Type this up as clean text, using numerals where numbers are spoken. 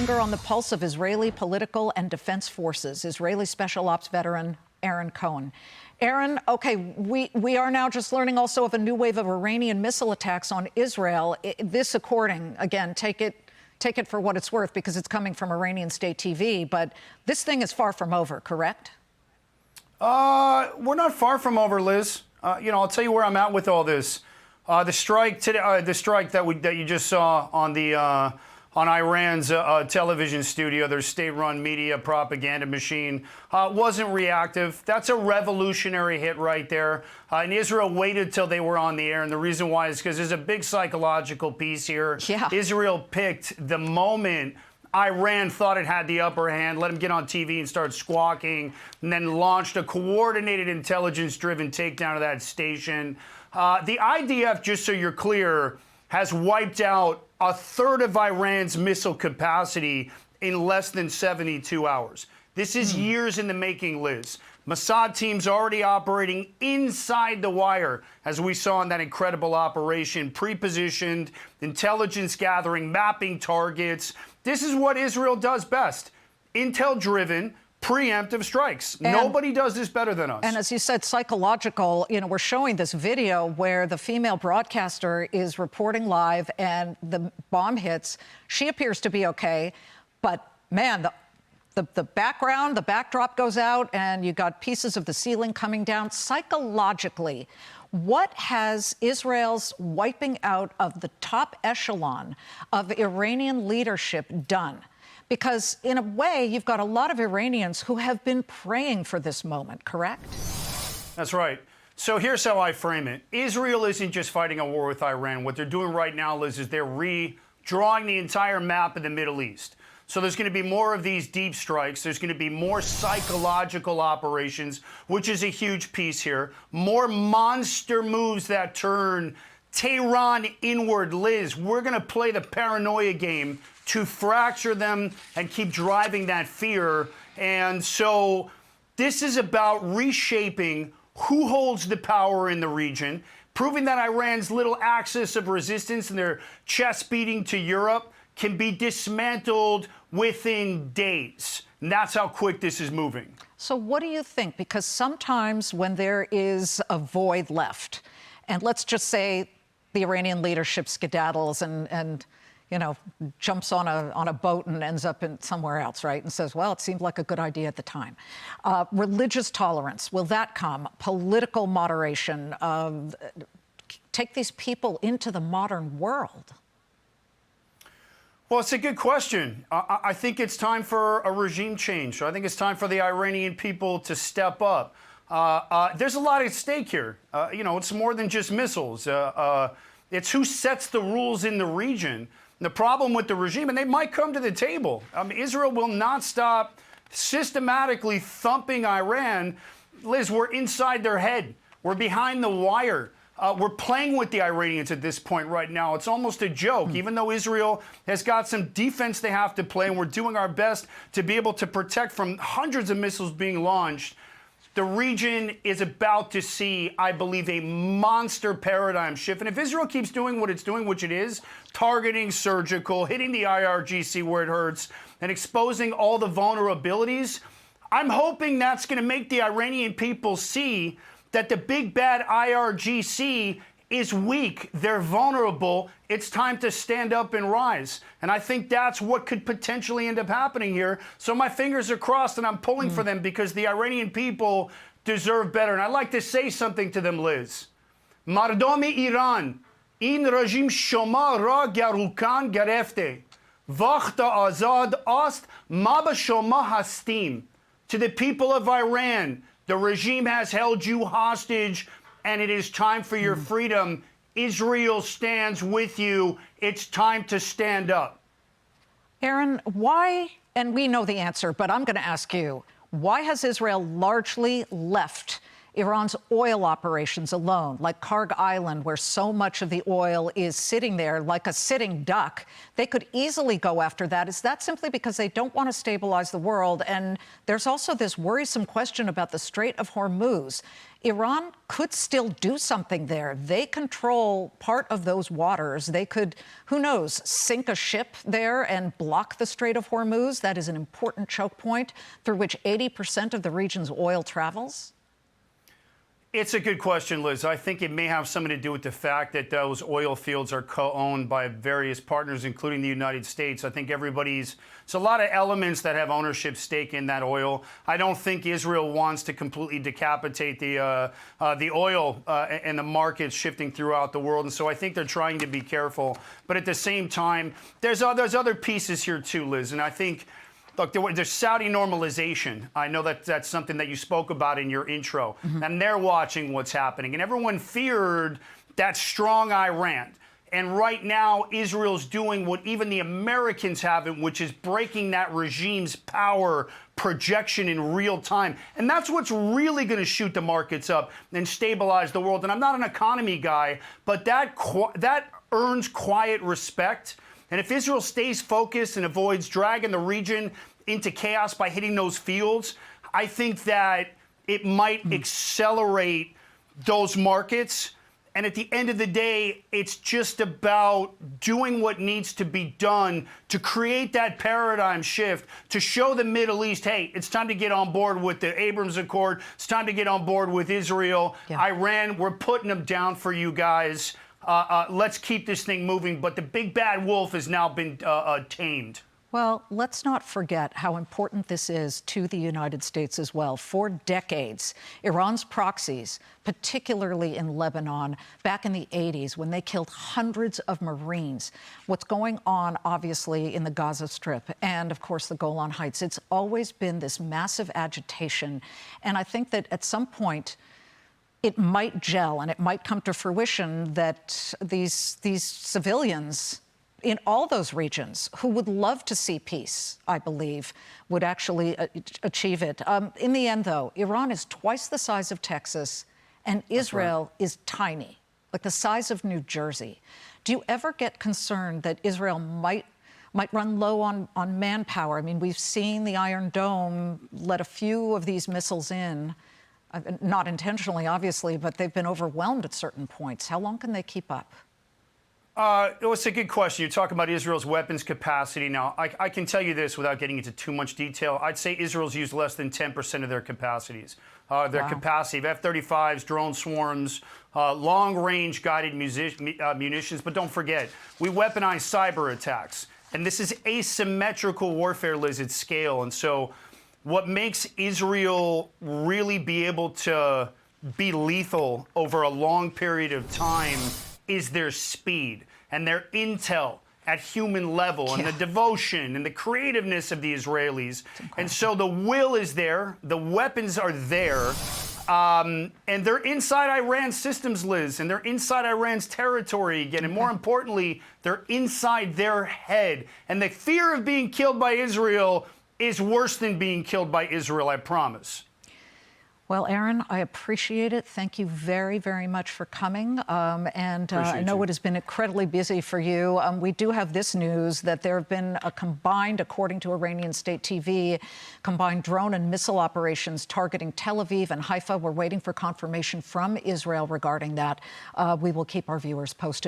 finger on the pulse of Israeli political and defense forces, Israeli special ops veteran Aaron Cohen. Aaron, okay, we are now just learning also of a new wave of Iranian missile attacks on Israel. This, according, again, take it for what it's worth because it's coming from Iranian state TV, but this thing is far from over, correct? We're not far from over, Liz. I'll tell you where I'm at with all this. The strike today, that you just saw on Iran's television studio, their state-run media propaganda machine, wasn't reactive. That's a revolutionary hit right there. And Israel waited till they were on the air, and the reason why is because there's a big psychological piece here. Yeah. Israel picked the moment Iran thought it had the upper hand, let him get on TV and start squawking, and then launched a coordinated intelligence-driven takedown of that station. The IDF, just so you're clear, has wiped out a third of Iran's missile capacity in less than 72 hours. This is years in the making, Liz. Mossad teams already operating inside the wire, as we saw in that incredible operation, pre-positioned, intelligence gathering, mapping targets. This is what Israel does best. Intel-driven, preemptive strikes. Nobody does this better than us. And as you said, psychological, we're showing this video where the female broadcaster is reporting live and the bomb hits. She appears to be okay, but man, the background, the backdrop goes out and you got pieces of the ceiling coming down. Psychologically, what has Israel's wiping out of the top echelon of Iranian leadership done? Because in a way, you've got a lot of Iranians who have been praying for this moment, correct? That's right. So here's how I frame it. Israel isn't just fighting a war with Iran. What they're doing right now, Liz, is they're redrawing the entire map of the Middle East. So there's going to be more of these deep strikes. There's going to be more psychological operations, which is a huge piece here. More monster moves that turn Tehran inward. Liz, we're going to play the paranoia game to fracture them and keep driving that fear. And so this is about reshaping who holds the power in the region, proving that Iran's little axis of resistance and their chest beating to Europe can be dismantled within days. And that's how quick this is moving. So what do you think? Because sometimes when there is a void left, and let's just say the Iranian leadership skedaddles and jumps on a boat and ends up in somewhere else, right? And says, well, it seemed like a good idea at the time. Religious tolerance, will that come? Political moderation, take these people into the modern world? Well, it's a good question. I think it's time for a regime change. So I think it's time for the Iranian people to step up. There's a lot at stake here. It's more than just missiles. It's who sets the rules in the region. The problem with the regime, and they might come to the table. Israel will not stop systematically thumping Iran. Liz, we're inside their head. We're behind the wire. We're playing with the Iranians at this point right now. It's almost a joke, even though Israel has got some defense they have to play, and we're doing our best to be able to protect from hundreds of missiles being launched. The region is about to see, I believe, a monster paradigm shift. And if Israel keeps doing what it's doing, which it is, targeting surgical, hitting the IRGC where it hurts, and exposing all the vulnerabilities, I'm hoping that's going to make the Iranian people see that the big bad IRGC is weak. They're vulnerable. It's time to stand up and rise. And I think that's what could potentially end up happening here. So my fingers are crossed and I'm pulling for them because the Iranian people deserve better. And I'd like to say something to them, Liz. Mardom Iran, in regime shoma ra garukan gerefte. Vakht azad ast, ma ba shoma hastim. To the people of Iran, the regime has held you hostage, and it is time for your freedom. Israel stands with you. It's time to stand up. Aaron, why, and we know the answer, but I'm going to ask you, why has Israel largely left Iran's oil operations alone, like Karg Island, where so much of the oil is sitting there like a sitting duck, they could easily go after that. Is that simply because they don't want to stabilize the world? And there's also this worrisome question about the Strait of Hormuz. Iran could still do something there. They control part of those waters. They could, who knows, sink a ship there and block the Strait of Hormuz. That is an important choke point through which 80% of the region's oil travels. It's a good question, Liz. I think it may have something to do with the fact that those oil fields are co-owned by various partners, including the United States. I think it's a lot of elements that have ownership stake in that oil. I don't think Israel wants to completely decapitate the oil and the markets shifting throughout the world. And so I think they're trying to be careful. But at the same time, there's other pieces here too, Liz. And I think, look, there's Saudi normalization. I know that that's something that you spoke about in your intro. And they're watching what's happening. And everyone feared that strong Iran. And right now, Israel's doing what even the Americans haven't, which is breaking that regime's power projection in real time. And that's what's really going to shoot the markets up and stabilize the world. And I'm not an economy guy, but that earns quiet respect. And if Israel stays focused and avoids dragging the region into chaos by hitting those fields, I think that it might accelerate those markets. And at the end of the day, it's just about doing what needs to be done to create that paradigm shift, to show the Middle East, hey, it's time to get on board with the Abrams Accord. It's time to get on board with Israel. Yeah. Iran, we're putting them down for you guys. Let's keep this thing moving. But the big bad wolf has now been tamed. Well, let's not forget how important this is to the United States as well. For decades, Iran's proxies, particularly in Lebanon, back in the 80s, when they killed hundreds of Marines, what's going on, obviously, in the Gaza Strip and, of course, the Golan Heights, it's always been this massive agitation. And I think that at some point, it might gel and it might come to fruition that these civilians in all those regions who would love to see peace, I believe, would actually achieve it. In the end, though, Iran is twice the size of Texas and Israel is tiny, like the size of New Jersey. Do you ever get concerned that Israel might run low on manpower? I mean, we've seen the Iron Dome let a few of these missiles in, not intentionally, obviously, but they've been overwhelmed at certain points. How long can they keep up? It's a good question. You're talking about Israel's weapons capacity. Now, I can tell you this without getting into too much detail. I'd say Israel's used less than 10% of their capacities. Capacity of F-35s, drone swarms, long-range guided munitions. But don't forget, we weaponize cyber attacks. And this is asymmetrical warfare, Liz, at scale. And so what makes Israel really be able to be lethal over a long period of time is their speed and their intel at human level and the devotion and the creativeness of the Israelis. And so the will is there, the weapons are there, and they're inside Iran's systems, Liz, and they're inside Iran's territory again. And more importantly, they're inside their head. And the fear of being killed by Israel is worse than being killed by Israel, I promise. Well, Aaron, I appreciate it. Thank you very, very much for coming. I know it has been incredibly busy for you. We do have this news that there have been a combined, according to Iranian state TV, combined drone and missile operations targeting Tel Aviv and Haifa. We're waiting for confirmation from Israel regarding that. We will keep our viewers posted.